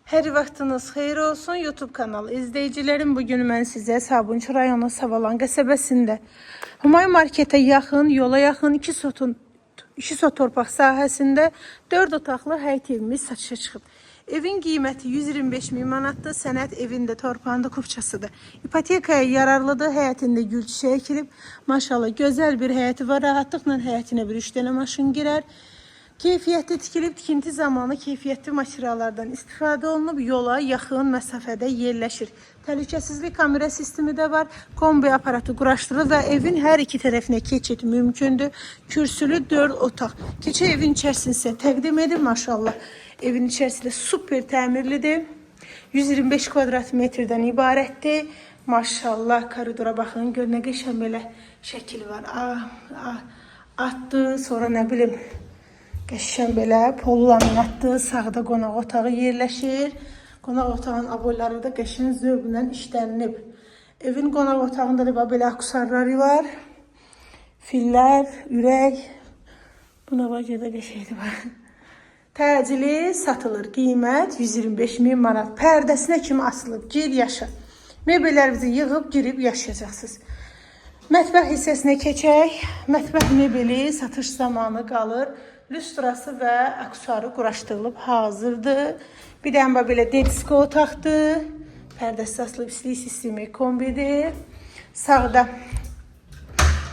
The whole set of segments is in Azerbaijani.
Hər vaxtınız xeyir olsun YouTube kanalı izləyicilərim. Bugün mən sizə Sabunçu rayonu Savalan qəsəbəsində Humay marketə yaxın, yola yaxın 2 sot torpaq sahəsində 4 otaqlı həyət evimiz satışa çıxıb. Evin qiyməti 125 min manatdır. Sənət evində torpağında kupçasıdır. İpotekaya yararlıdır. Həyətində gül çiçəyi əkilib. Maşallah gözəl bir həyəti var. Rahatlıqla həyətinə bir 3 dənə maşın girər. Keyfiyyətli tikilib, tikinti zamanı keyfiyyətli materiallardan istifadə olunub, yola yaxın məsafədə yerləşir. Təhlükəsizlik kamera sistemi də var, kombi aparatı quraşdırılır və evin hər iki tərəfinə keçid mümkündür. Kürsülü 4 otaq. Keçə evin içərisini sizə təqdim edir, maşallah. Evin içərisi də super təmirlidir. 125 kvadrat metrdən ibarətdir. Maşallah, koridora baxın, gör nə qəşəng belə şəkil var. Atdı, sonra nə bilim, qəşəng belə pol laminatdır. Sağda qonaq otağı yerləşir. Qonaq otağının aboyları da qəşəng zövqlə işlənib. Evin qonaq otağında da belə akusarları var. Fillər, ürək. Buna bax da qəşəngdir var. Təcili satılır. Qiymət 125 min manat. Pərdəsinə kimi asılıb. Gir yaşa. Mebellərinizi yığıb girib yaşayacaqsınız. Mətbəx hissəsinə keçək. Mətbəx mebeli satış zamanı qalır. Lüstrası və aksesuarı quraşdırılıb hazırdır. Bir dənə belə dedisko otaqdır. Pərdəsi asılıb, istilik sistemi kombidir. Sağda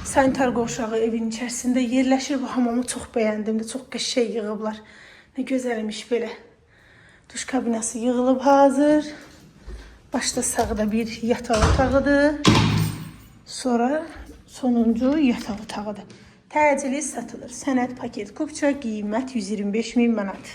sanitar qovşağı evin içərisində yerləşir. Bu hamamı çox bəyəndim də, çox qəşəng yığıblar. Nə gözəlmiş belə. Duş kabinası yığılıb hazır. Başda sağda bir yataq otağıdır. Sonra sonuncu yataq otağıdır. Təcili satılır. Sənət paket kupça qiymət 125 min manat.